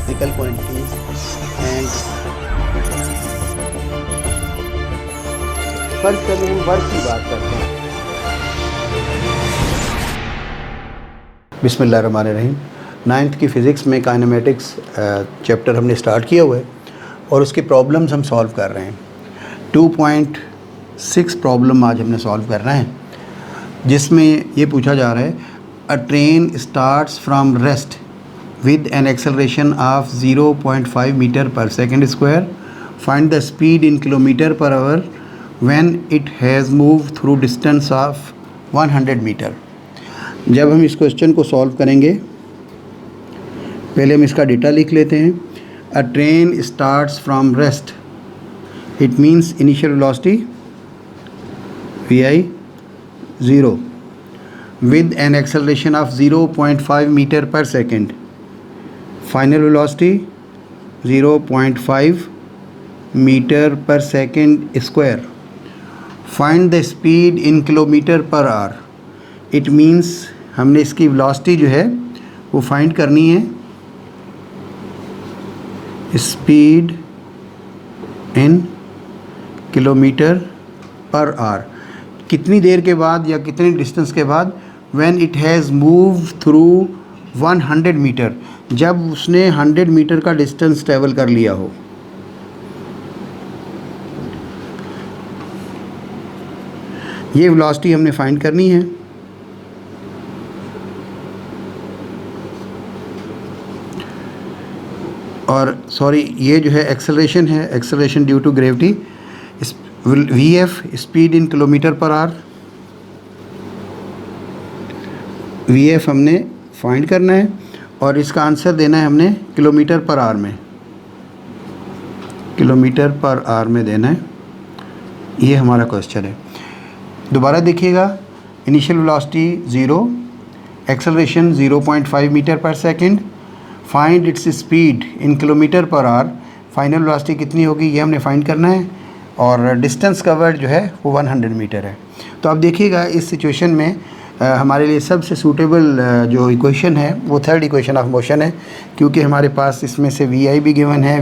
Physical quantities and first चलिए हम work की बात करते हैं। बिस्मिल्लाहिर्रहमानिर्रहीम। 9th की फ़िज़िक्स में काइनेमेटिक्स चैप्टर हमने स्टार्ट किया हुआ है और उसकी प्रॉब्लम्स हम सॉल्व कर रहे हैं। 2.6 प्रॉब्लम आज हमने सॉल्व करना है, जिसमें ये पूछा जा रहा है अ train starts from rest with an acceleration of 0.5 meter per second square. Find the speed in kilometer per hour when it has moved through distance of 100 meter. जब हम इस क्वेश्चन को सॉल्व करेंगे, पहले हम इसका डेटा लिख लेते हैं। A train starts from rest. It means initial velocity vi 0 with an acceleration of 0.5 meter per second. Final velocity 0.5 meter per second square. Find the speed in kilometer per hour. It means हमने इसकी velocity जो है वो find करनी है। Speed in kilometer per hour कितनी देर के बाद या कितनी डिस्टेंस के बाद when it has moved through 100 metre, जब उसने 100 मीटर का डिस्टेंस ट्रेवल कर लिया हो। ये वेलोसिटी हमने फाइंड करनी है। और सॉरी, ये जो है एक्सेलरेशन है, acceleration due to gravity. V f speed in kilometre per hour, v f हमने फाइंड करना है और इसका आंसर देना है हमने किलोमीटर पर आवर में, किलोमीटर पर आवर में देना है। ये हमारा क्वेश्चन है। दोबारा देखिएगा, initial velocity 0, acceleration 0.5 metre per second, find its speed in kilometre per hour, final velocity कितनी होगी ये हमने फाइंड करना है, और डिस्टेंस कवर्ड जो है वो 100 मीटर है। तो आप देखिएगा इस सिचुएशन में हमारे लिए सबसे सूटेबल जो इक्वेशन है वो थर्ड इक्वेशन ऑफ मोशन है, क्योंकि हमारे पास इसमें से वी आई भी गिवन है,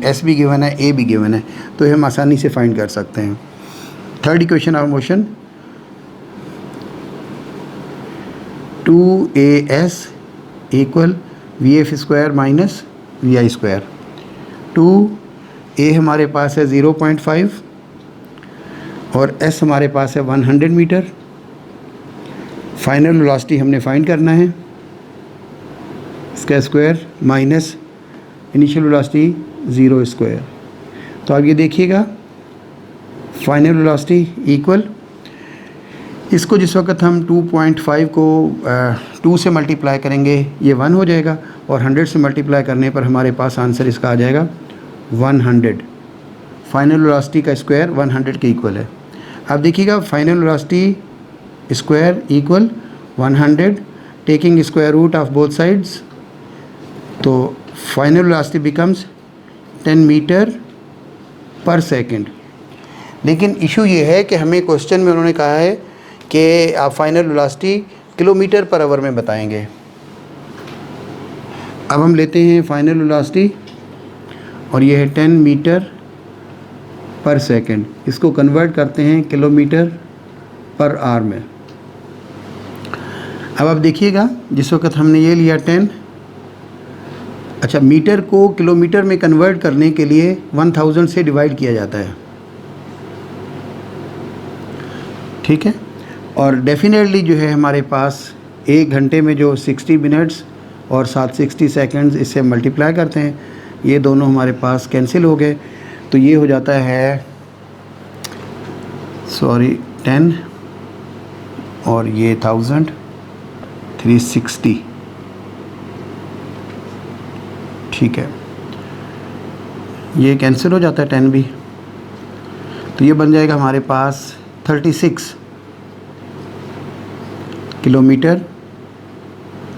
एस भी गिवन है, ए भी गिवन है, तो हम आसानी से फाइंड कर सकते हैं। Third equation of motion 2as equal v f square minus v i square. 2a हमारे पास है 0.5 और s हमारे पास है 100 मीटर। फाइनल वेलोसिटी हमने फाइंड करना है, इसका square minus initial velocity 0 square. तो अब ये देखिएगा, फाइनल वेलोसिटी इक्वल, इसको जिस वक्त हम 2.5 को 2 से मल्टीप्लाई करेंगे ये 1 हो जाएगा, और 100 से मल्टीप्लाई करने पर हमारे पास आंसर इसका आ जाएगा 100। फाइनल वेलोसिटी का स्क्वायर 100 के इक्वल है। अब देखिएगा, final velocity square equal 100, taking square root of both sides, तो final velocity becomes 10 metre per second. लेकिन इशू ये है कि हमें क्वेश्चन में उन्होंने कहा है कि आप final velocity kilometre per our में बताएंगे। अब हम लेते हैं फाइनल वेलोसिटी और ये है 10 मीटर पर सेकंड, इसको कन्वर्ट करते हैं किलोमीटर पर आवर में। अब आप देखिएगा, जिस वक्त हमने ये लिया 10, अच्छा मीटर को किलोमीटर में कन्वर्ट करने के लिए 1000 से डिवाइड किया जाता है, ठीक है। और डेफिनेटली जो है हमारे पास 1 घंटे में जो 60 मिनट्स और 760 सेकंड्स, इससे मल्टीप्लाई करते हैं, ये दोनों हमारे पास कैंसिल हो गए, तो ये हो जाता है 10 और ये 1000 360, ठीक है। ये कैंसिल हो जाता है 10 भी, तो ये बन जाएगा हमारे पास 36 kilometre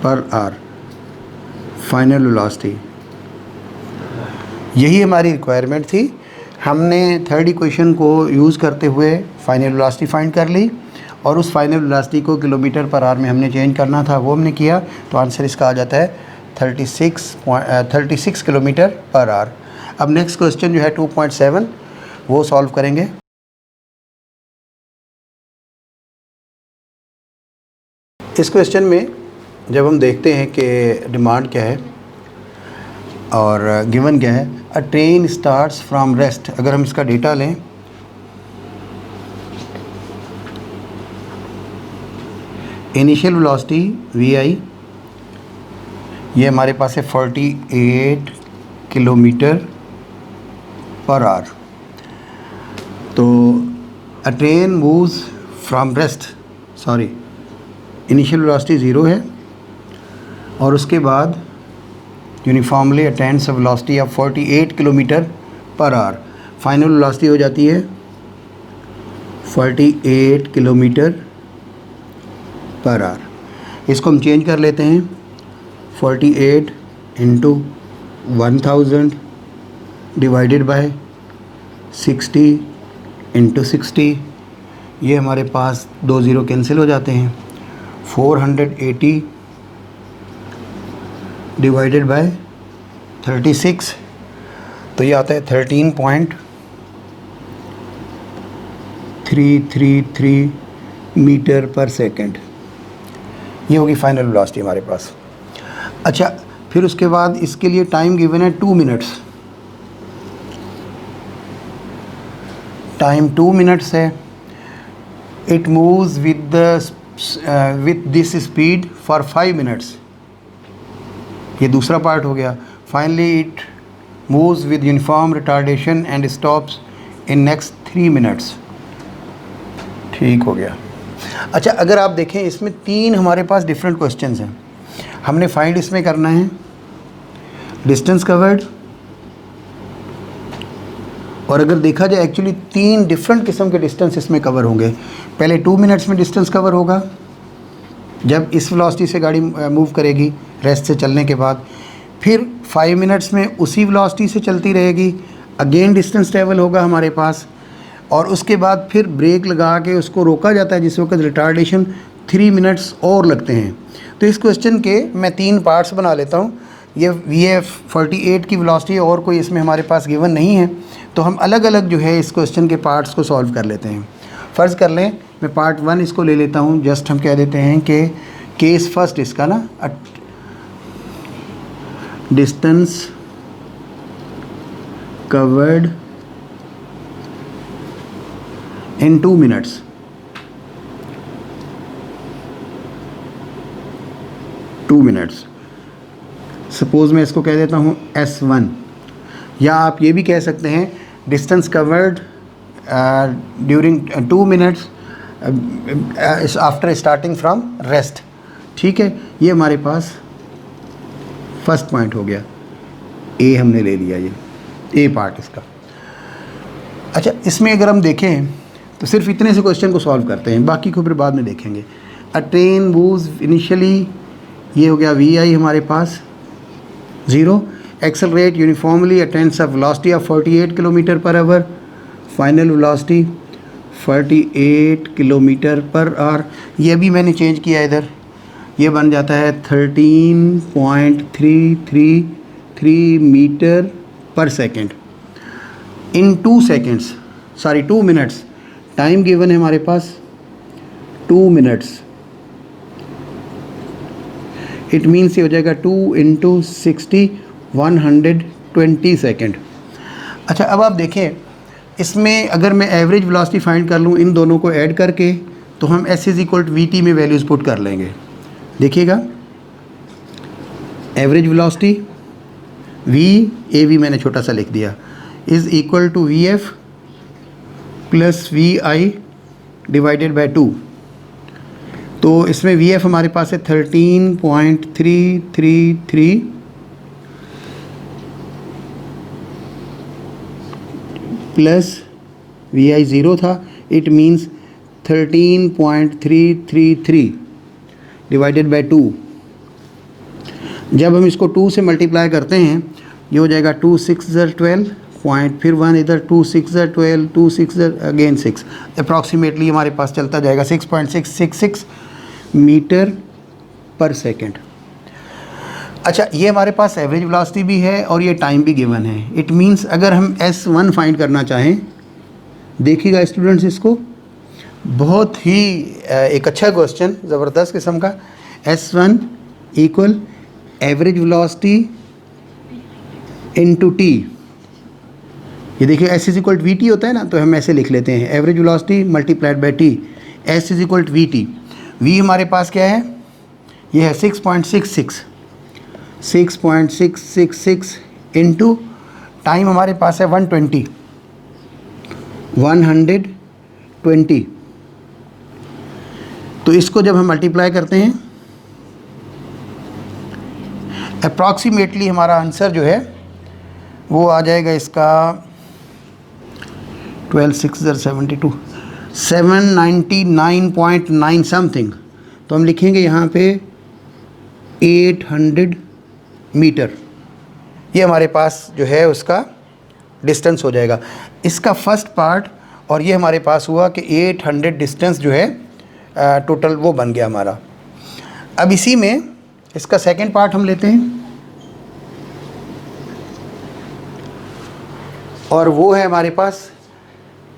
per hour final velocity. यही हमारी रिक्वायरमेंट थी। हमने थर्ड इक्वेशन को यूज़ करते हुए फाइनल वेलोसिटी फाइंड कर ली, और उस फाइनल वेलोसिटी को किलोमीटर पर आवर में हमने चेंज करना था, वो हमने किया, तो आंसर इसका आ जाता है 36 किलोमीटर पर आवर। अब नेक्स्ट क्वेश्चन जो है 2.7 वो सॉल्व करेंगे। इस क्वेश्चन में जब हम देखते हैं कि डिमांड क्या है और गिवन क्या है, अ ट्रेन स्टार्ट्स फ्रॉम रेस्ट। अगर हम इसका डेटा लें, इनिशियल वेलोसिटी vi ये हमारे पास है 48 किलोमीटर पर आवर। तो a train moves from rest, sorry initial velocity 0 है और उसके बाद uniformly attains a velocity of 48 kilometre per hour. Final velocity हो जाती है 48 किलोमीटर पर आवर। इसको हम चेंज कर लेते हैं, 48 इंटू 1000 डिवाइडेड बाय 60 इंटू 60। ये हमारे पास 2 ज़ीरो कैंसिल हो जाते हैं। 480 डिवाइडेड बाय 36, तो ये आता है 13.333 मीटर पर सेकंड। ये होगी फाइनल वेलोसिटी हमारे पास। अच्छा, फिर उसके बाद इसके लिए टाइम गिवन है 2 मिनट्स। टाइम 2 मिनट्स है। It moves with this speed for 5 minutes. ये दूसरा पार्ट हो गया। Finally it moves with uniform retardation and stops in next 3 minutes. ठीक हो गया। अच्छा, अगर आप देखें इसमें 3 हमारे पास डिफरेंट क्वेश्चंस हैं। हमने फाइंड इसमें करना है डिस्टेंस कवर्ड, और अगर देखा जाए एक्चुअली 3 डिफरेंट किस्म के डिस्टेंस इसमें कवर होंगे। पहले 2 मिनट्स में डिस्टेंस कवर होगा जब इस वेलोसिटी से गाड़ी मूव करेगी रेस्ट से चलने के बाद। फिर 5 मिनट्स में उसी वेलोसिटी से चलती रहेगी, अगेन डिस्टेंस ट्रेवल होगा हमारे पास, और उसके बाद फिर ब्रेक लगा के उसको रोका जाता है जिस वक्त रिटार्डेशन 3 मिनट्स और लगते हैं। तो इस क्वेश्चन के मैं 3 पार्ट्स बना लेता हूँ। ये VF 48 की वेलोसिटी और कोई इसमें हमारे पास गिवन नहीं है, तो हम अलग अलग जो है इस क्वेश्चन के पार्ट्स को सॉल्व कर लेते हैं। फ़र्ज़ कर लें मैं पार्ट 1 इसको ले लेता हूँ। जस्ट हम कह देते हैं कि केस फर्स्ट इसका ना, डिस्टेंस कवर्ड इन 2 मिनट्स। सपोज़ मैं इसको कह देता हूँ S1, या आप ये भी कह सकते हैं distance covered during 2 minutes after starting from rest. ठीक है, ये हमारे पास फर्स्ट पॉइंट हो गया। ए हमने ले लिया, ये ए पार्ट इसका। अच्छा, इसमें अगर हम देखें तो सिर्फ इतने से क्वेश्चन को सॉल्व करते हैं, बाकी को फिर बाद में देखेंगे। अ ट्रेन मूव्स इनिशियली, ये हो गया VI हमारे पास 0, accelerate uniformly attains a velocity of 48 kilometre per hour. Final velocity 48 kilometre per our. ये भी मैंने चेंज किया इधर, ये बन जाता है 13.333 metre per second in 2 seconds, sorry 2 minutes. Time given है हमारे पास 2 मिनट्स। इट मीन्स ये हो जाएगा 2 इंटू 60, 120 सेकेंड। अच्छा, अब आप देखें इसमें अगर मैं एवरेज वेलोसिटी फाइंड कर लूँ इन दोनों को ऐड करके, तो हम S = VT में वैल्यूज़ पुट कर लेंगे। देखिएगा, एवरेज वेलोसिटी VAV मैंने छोटा सा लिख दिया is equal to VF plus VI divided by 2। तो इसमें VF हमारे पास है 13.333 प्लस VI 0 था। It means 13.333 divided by 2। जब हम इसको 2 से मल्टीप्लाई करते हैं, ये हो जाएगा 2 6 12 पॉइंट, फिर 1 इधर 2 6 12, 2 6 अगेन 6, अप्रॉक्सीमेटली हमारे पास चलता जाएगा 6.666 मीटर पर सेकेंड। अच्छा, ये हमारे पास एवरेज वेलोसिटी भी है और ये टाइम भी गिवन है। इट मीन्स अगर हम S1 फाइंड करना चाहें, देखिएगा स्टूडेंट्स, इसको बहुत ही एक अच्छा क्वेश्चन, ज़बरदस्त किस्म का। S1 equal average velocity into t. ये देखिए S is equal v t होता है ना, तो हम ऐसे लिख लेते हैं average velocity multiplied by t, S is equal v t. V हमारे पास क्या है, ये है 6.666 इंटू टाइम हमारे पास है 120। तो इसको जब हम मल्टीप्लाई करते हैं, अप्रॉक्सीमेटली हमारा आंसर जो है वो आ जाएगा इसका 12 6 72 799.9 समथिंग। तो हम लिखेंगे यहाँ पे 800 मीटर। ये हमारे पास जो है उसका डिस्टेंस हो जाएगा, इसका फर्स्ट पार्ट। और ये हमारे पास हुआ कि 800 डिस्टेंस जो है टोटल वो बन गया हमारा। अब इसी में इसका सेकंड पार्ट हम लेते हैं, और वो है हमारे पास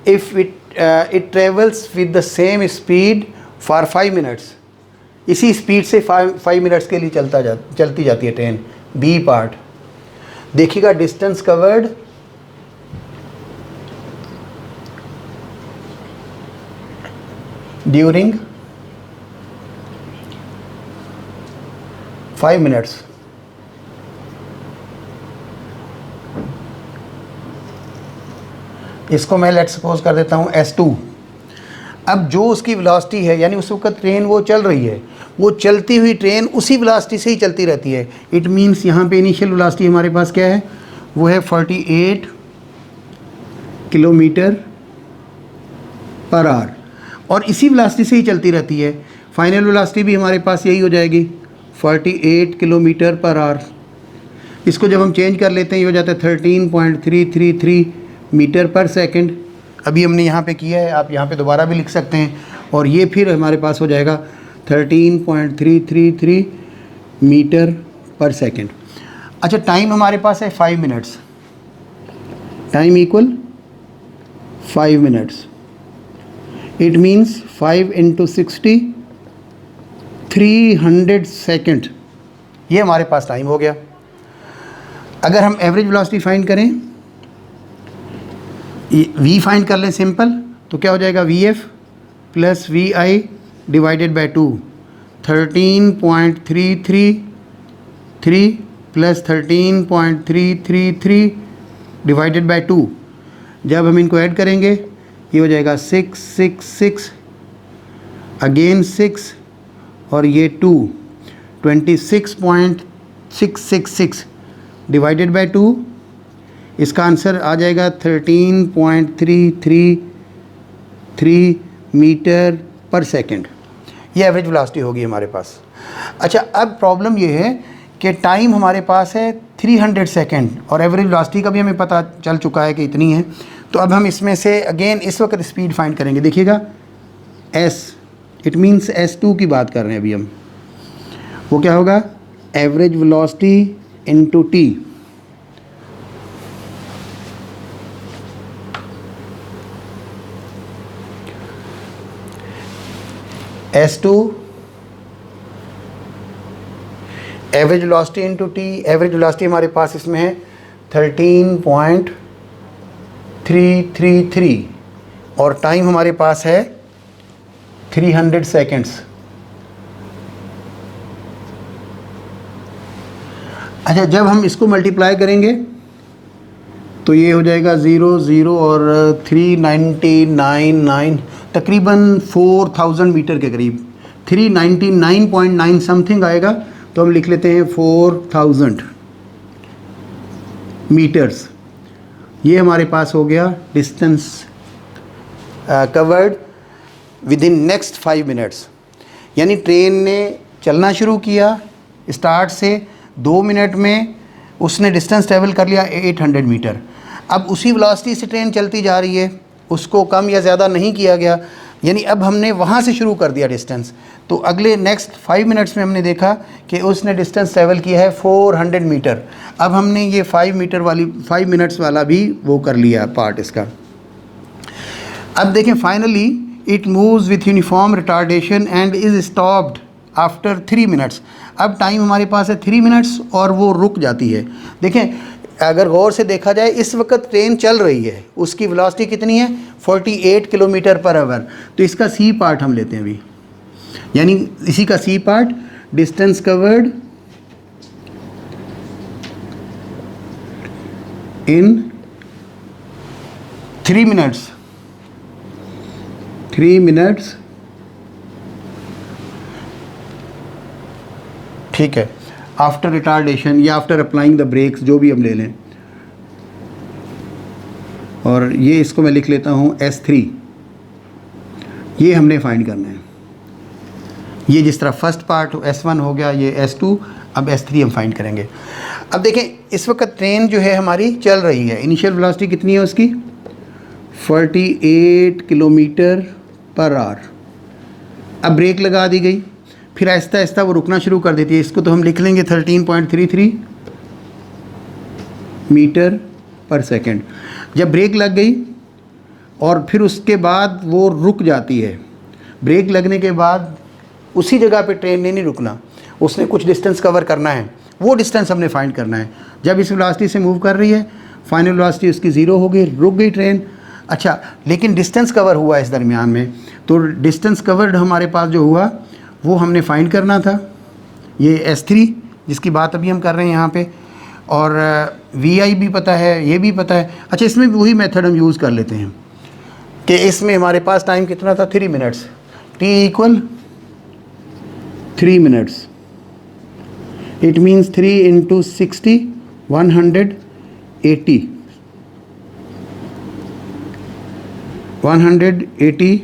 if it travels with the same speed for 5 minutes. इसी स्पीड से 5 मिनट्स के लिए चलती जाती है ट्रेन। बी पार्ट देखिएगा, डिस्टेंस कवर्ड ड्यूरिंग 5 मिनट्स। इसको मैं लेट सपोज कर देता हूँ S2। अब जो उसकी वेलोसिटी है, यानी उस वक्त ट्रेन वो चल रही है, वो चलती हुई ट्रेन उसी वेलोसिटी से ही चलती रहती है। इट मीन्स यहाँ पे इनिशियल वेलोसिटी हमारे पास क्या है, वो है 48 किलोमीटर पर आवर, और इसी वेलोसिटी से ही चलती रहती है। फाइनल वेलोसिटी भी हमारे पास यही हो जाएगी 48 किलोमीटर पर आवर। इसको जब हम चेंज कर लेते हैं, ये हो जाता है 13.333 मीटर पर सेकंड। अभी हमने यहाँ पे किया है, आप यहाँ पे दोबारा भी लिख सकते हैं, और ये फिर हमारे पास हो जाएगा 13.333 मीटर पर सेकंड। अच्छा, टाइम हमारे पास है 5 minutes. Time equal 5 minutes. It means 5 × 60 300 second. ये हमारे पास टाइम हो गया। अगर हम एवरेज वेलोसिटी फाइंड करें, v फाइंड कर लें सिंपल, तो क्या हो जाएगा vf plus vi divided by 2। 13.333 plus 13.333 divided by 2। जब हम इनको ऐड करेंगे, ये हो जाएगा 666 अगेन 6 और ये 2, 26.666 डिवाइडेड बाई 2। इसका आंसर आ जाएगा 13.333 मीटर पर सेकंड। ये एवरेज वेलोसिटी होगी हमारे पास। अच्छा, अब प्रॉब्लम ये है कि टाइम हमारे पास है 300 सेकंड, और एवरेज वेलोसिटी का भी हमें पता चल चुका है कि इतनी है। तो अब हम इसमें से अगेन इस वक्त स्पीड फाइंड करेंगे। देखिएगा s, इट मीन्स S2 की बात कर रहे हैं अभी हम। वो क्या होगा, average velocity into t। S2 average velocity into t। Average velocity हमारे पास इसमें है 13.333, और टाइम हमारे पास है 300 सेकेंड्स। अच्छा, जब हम इसको मल्टीप्लाई करेंगे तो ये हो जाएगा 0 0 और 399.9, तकरीबन 4000 मीटर के करीब, 399.9 समथिंग आएगा। तो हम लिख लेते हैं 4000 मीटर्स। ये हमारे पास हो गया distance covered with in next 5 minutes. यानी ट्रेन ने चलना शुरू किया, स्टार्ट से 2 मिनट में उसने डिस्टेंस ट्रेवल कर लिया 800 मीटर। अब उसी वेलोसिटी से ट्रेन चलती जा रही है, उसको कम या ज़्यादा नहीं किया गया, यानी अब हमने वहाँ से शुरू कर दिया डिस्टेंस। तो अगले नेक्स्ट 5 मिनट्स में हमने देखा कि उसने डिस्टेंस ट्रेवल किया है 400 मीटर। अब हमने ये 5 मिनट्स वाला भी वो कर लिया पार्ट इसका। अब देखें finally it moves with uniform retardation and is stopped after 3 minutes. अब टाइम हमारे पास है 3 मिनट्स और वो रुक जाती है। देखें अगर गौर से देखा जाए इस वक्त ट्रेन चल रही है, उसकी वेलोसिटी कितनी है 48 किलोमीटर पर आवर। तो इसका सी पार्ट हम लेते हैं अभी, यानी इसी का C part distance covered in 3 minutes, 3 minutes, ठीक है, आफ्टर रिटार्डेशन या आफ्टर अप्लाइंग द ब्रेक्स, जो भी हम ले लें। और ये इसको मैं लिख लेता हूँ S3, ये हमने फाइंड करना है। ये जिस तरह फर्स्ट पार्ट S1 हो गया, ये S2, अब S3 हम फाइंड करेंगे। अब देखें इस वक्त ट्रेन जो है हमारी चल रही है, इनिशियल वेलोसिटी कितनी है उसकी 48 किलोमीटर पर आवर। अब ब्रेक लगा दी गई, फिर आहिस्ता आहिस्ता वो रुकना शुरू कर देती है। इसको तो हम लिख लेंगे 13.33 मीटर पर सेकंड। जब ब्रेक लग गई और फिर उसके बाद वो रुक जाती है, ब्रेक लगने के बाद उसी जगह पे ट्रेन ने नहीं रुकना, उसने कुछ डिस्टेंस कवर करना है, वो डिस्टेंस हमने फाइंड करना है। जब इस वेलोसिटी से मूव कर रही है, फाइनल वेलोसिटी उसकी 0 हो गई, रुक गई ट्रेन। अच्छा, लेकिन डिस्टेंस कवर हुआ इस दरमियान में, तो डिस्टेंस कवर्ड हमारे पास जो हुआ वो हमने फाइंड करना था। ये S3 जिसकी बात अभी हम कर रहे हैं यहाँ पे, और VI भी पता है, ये भी पता है। अच्छा, इसमें वही मेथड हम यूज़ कर लेते हैं कि इसमें हमारे पास टाइम कितना था 3 minutes, T = 3 minutes. It means 3 × 60 180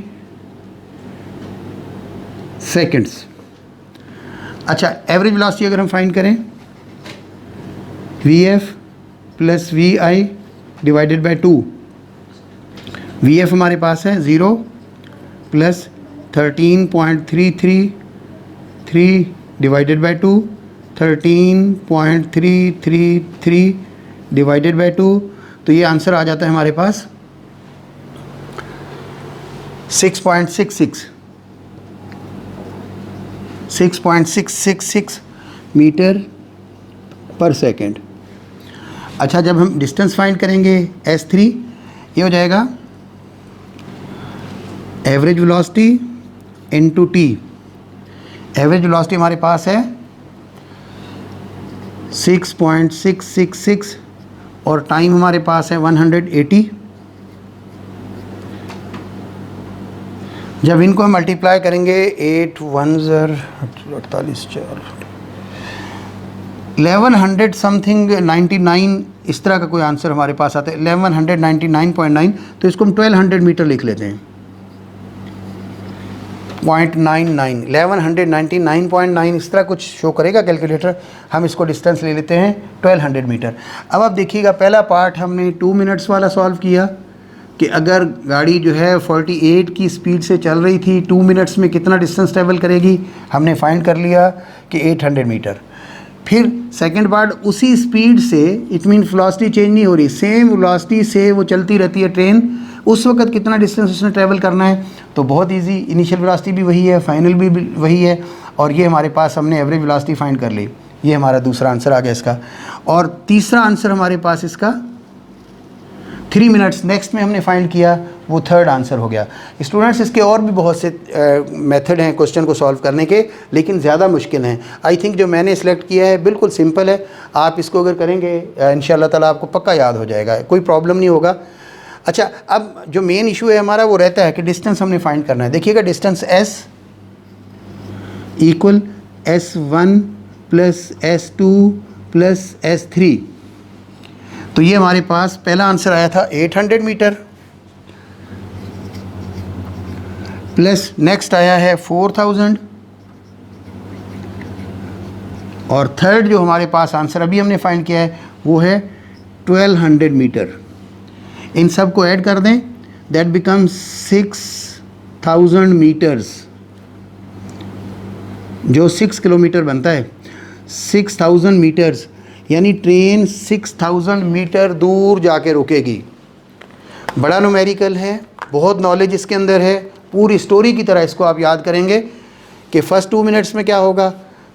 seconds. अच्छा, एवरेज वेलोसिटी अगर हम फाइंड करें VF + VI / 2। VF हमारे पास है 0 + 13.333 / 2, 13.333 / 2। तो ये आंसर आ जाता है हमारे पास 6.666 मीटर पर सेकेंड। अच्छा, जब हम डिस्टेंस फाइंड करेंगे S3, ये हो जाएगा average velocity × T। Average velocity हमारे पास है 6.666 और टाइम हमारे पास है 180। जब इनको हम मल्टीप्लाई करेंगे 8 1 48 4 1100 समथिंग 99, इस तरह का कोई आंसर हमारे पास आता है 1199.9। तो इसको हम 1200 मीटर लिख लेते हैं, 0.99 1199.9 इस तरह कुछ शो करेगा कैलकुलेटर। हम इसको डिस्टेंस ले लेते हैं 1200 मीटर। अब आप देखिएगा पहला पार्ट हमने 2 मिनट्स वाला सॉल्व किया कि अगर गाड़ी जो है 48 की स्पीड से चल रही थी, 2 मिनट्स में कितना डिस्टेंस ट्रेवल करेगी, हमने फाइंड कर लिया कि 800 मीटर। फिर सेकंड पार्ट उसी स्पीड से, इट मीन वेलोसिटी चेंज नहीं हो रही, सेम वेलोसिटी से वो चलती रहती है ट्रेन, उस वक्त कितना डिस्टेंस उसने ट्रैवल करना है। तो बहुत इजी, इनिशियल वेलोसिटी भी वही है, फाइनल भी वही है, और ये हमारे पास हमने एवरेज वेलोसिटी फाइंड कर ली। ये हमारा दूसरा आंसर आ गया इसका। और तीसरा आंसर हमारे पास इसका 3 मिनट्स नेक्स्ट में हमने फाइंड किया, वो थर्ड आंसर हो गया। स्टूडेंट्स, इसके और भी बहुत से मेथड हैं क्वेश्चन को सॉल्व करने के, लेकिन ज़्यादा मुश्किल हैं। आई थिंक जो मैंने सिलेक्ट किया है बिल्कुल सिंपल है। आप इसको अगर करेंगे इंशाल्लाह ताला आपको पक्का याद हो जाएगा, कोई प्रॉब्लम नहीं होगा। अच्छा, अब जो मेन इशू है हमारा वो रहता है कि डिस्टेंस हमने फाइंड करना है। देखिएगा distance S = S1 + S2 + S3। तो ये हमारे पास पहला आंसर आया था 800 मीटर, प्लस नेक्स्ट आया है 4000, और थर्ड जो हमारे पास आंसर अभी हमने फाइंड किया है वो है 1200 मीटर। इन सब को ऐड कर दें, दैट बिकम्स 6000 मीटर्स, जो 6 किलोमीटर बनता है, 6000 मीटर्स, यानी ट्रेन 6000 मीटर दूर जाके रुकेगी। बड़ा न्यूमेरिकल है, बहुत नॉलेज इसके अंदर है, पूरी स्टोरी की तरह इसको आप याद करेंगे कि फर्स्ट 2 मिनट्स में क्या होगा,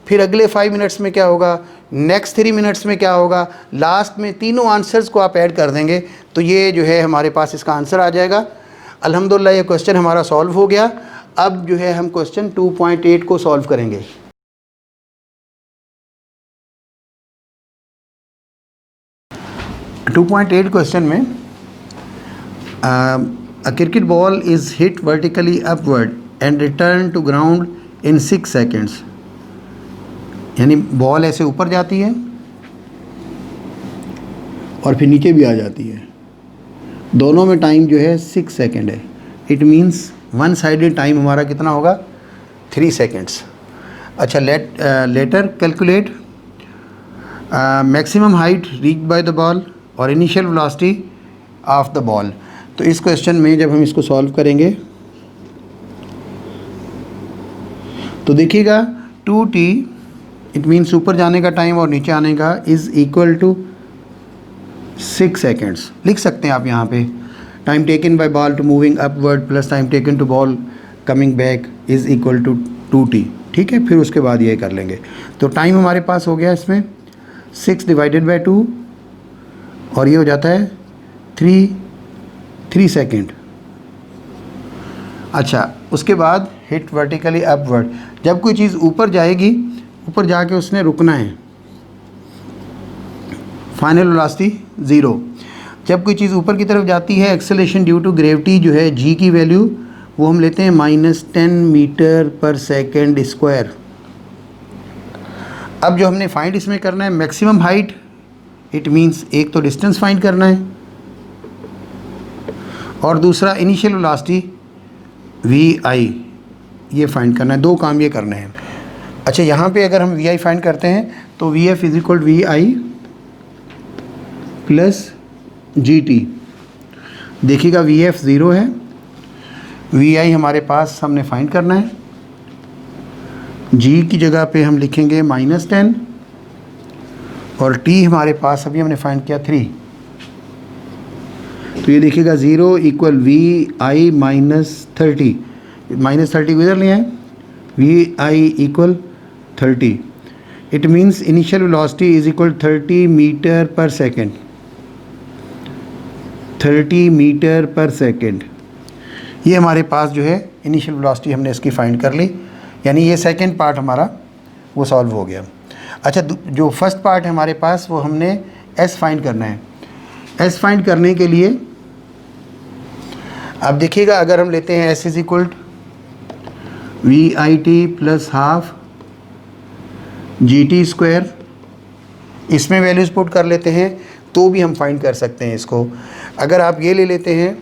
फिर अगले 5 मिनट्स में क्या होगा, नेक्स्ट 3 मिनट्स में क्या होगा, लास्ट में तीनों आंसर्स को आप ऐड कर देंगे तो ये जो है हमारे पास इसका आंसर आ जाएगा। अल्हम्दुलिल्लाह ये क्वेश्चन हमारा सॉल्व हो गया। अब जो है हम क्वेश्चन 2.8 को सॉल्व करेंगे। टू 2.8 क्वेश्चन में a cricket ball is hit vertically upward and returned to ground in 6 seconds, यानी बॉल ऐसे ऊपर जाती है और फिर नीचे भी आ जाती है, दोनों में टाइम जो है 6 सेकेंड है। It means one sided time हमारा कितना होगा, 3 सेकेंड्स। अच्छा, later calculate maximum height reach by the ball और initial velocity of the ball. तो इस क्वेश्चन में जब हम इसको सॉल्व करेंगे तो देखिएगा 2t, इट मीन्स ऊपर जाने का टाइम और नीचे आने का, इज़ इक्वल टू 6 सेकेंड्स। लिख सकते हैं आप यहाँ पे, time taken by ball to moving upward plus time taken to ball coming back is equal to 2t। ठीक है, फिर उसके बाद ये कर लेंगे। तो टाइम हमारे पास हो गया इसमें 6 डिवाइडेड बाय 2 और ये हो जाता है 3 सेकेंड। अच्छा, उसके बाद हिट वर्टिकली अपवर्ड, जब कोई चीज़ ऊपर जाएगी, ऊपर जाके उसने रुकना है, फाइनल वेलोसिटी 0। जब कोई चीज़ ऊपर की तरफ जाती है, एक्सेलरेशन ड्यू टू ग्रेविटी जो है g की वैल्यू वो हम लेते हैं -10 मीटर पर सेकेंड स्क्वायर। अब जो हमने फाइंड इसमें करना है मैक्सिमम हाइट, इट मीन्स एक तो डिस्टेंस फाइंड करना है और दूसरा इनिशियल वेलोसिटी vi, ये फाइंड करना है। दो काम ये करने हैं। अच्छा, यहाँ पे अगर हम vi फाइंड करते हैं तो vf is equal vi plus gt। देखिएगा vf 0 है, vi हमारे पास हमने फाइंड करना है, g की जगह पे हम लिखेंगे -10 और t हमारे पास अभी हमने फाइंड किया 3। तो ये देखिएगा 0 इक्वल vi -30, -30 को इधर ले आए, vi equal 30। It means initial velocity is equal 30 metre per second, 30 metre per second. ये हमारे पास जो है इनिशियल वेलोसिटी हमने इसकी फाइंड कर ली, यानी ये सेकंड पार्ट हमारा वो सॉल्व हो गया। अच्छा, जो फर्स्ट पार्ट है हमारे पास वो हमने s फाइंड करना है। s फाइंड करने के लिए अब देखिएगा, अगर हम लेते हैं s is equal vi t plus half gt square, इसमें वैल्यूज़ पुट कर लेते हैं तो भी हम फाइंड कर सकते हैं इसको। अगर आप ये ले लेते हैं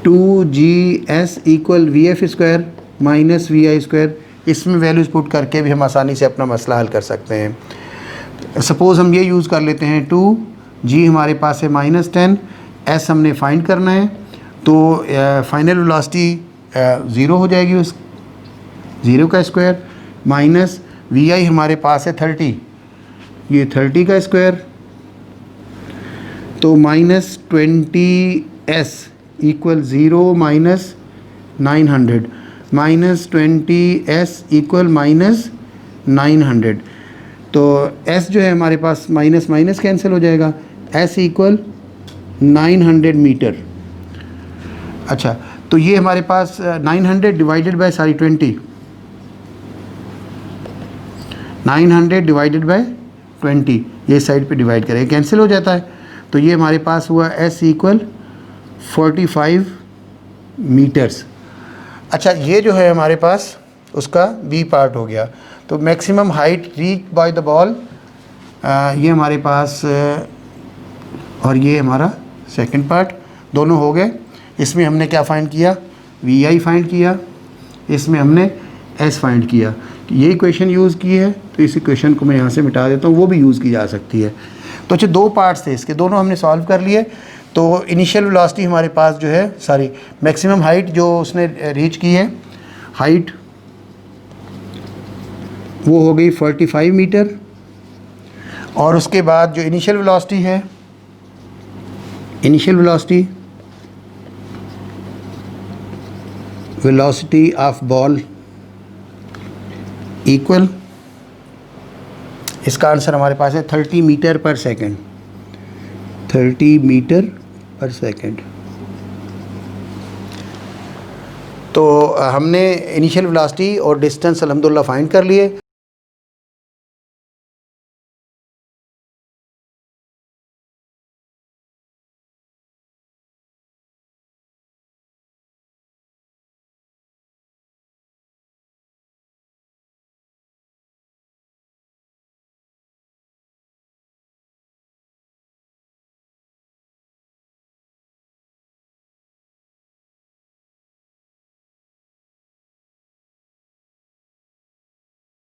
2gs equal vf square minus vi square, इसमें वैल्यूज़ पुट करके भी हम आसानी से अपना मसला हल कर सकते हैं। सपोज़ हम ये यूज़ कर लेते हैं 2g हमारे पास है -10, s हमने फाइंड करना है, तो फाइनल वेलोसिटी 0 हो जाएगी, उस 0 का स्क्वायर माइनस vi हमारे पास है 30, ये 30 का स्क्वायर, तो -20s equal 0 minus 900, -20s equal -900। तो s जो है हमारे पास माइनस माइनस कैंसिल हो जाएगा, s इक्वल 900 मीटर। अच्छा, तो ये हमारे पास 900 डिवाइडेड बाय 20, 900 डिवाइडेड बाय 20, ये साइड पे डिवाइड करें, कैंसिल हो जाता है। तो ये हमारे पास हुआ s इक्वल 45 मीटर्स। अच्छा, ये जो है हमारे पास उसका बी पार्ट हो गया। तो maximum height reach by the ball, ये हमारे पास और ये हमारा सेकंड पार्ट, दोनों हो गए। इसमें हमने क्या फाइंड किया, vi फाइंड किया, इसमें हमने s फाइंड किया। ये इक्वेशन यूज़ की है, तो इस इक्वेशन को मैं यहाँ से मिटा देता हूँ, वो भी यूज़ की जा सकती है। तो अच्छा, दो पार्ट्स थे इसके, दोनों हमने सॉल्व कर लिए। तो इनिशियल वेलोसिटी हमारे पास जो है, सॉरी, मैक्सिमम हाइट जो उसने रीच की है, हाइट वो हो गई 45 मीटर। और उसके बाद जो इनिशियल वेलोसिटी है, initial velocity of ball equal, इसका आंसर हमारे पास है 30 metre per second, 30 metre per second. तो हमने इनिशियल वेलोसिटी और डिस्टेंस अल्हम्दुलिल्लाह फाइंड कर लिए।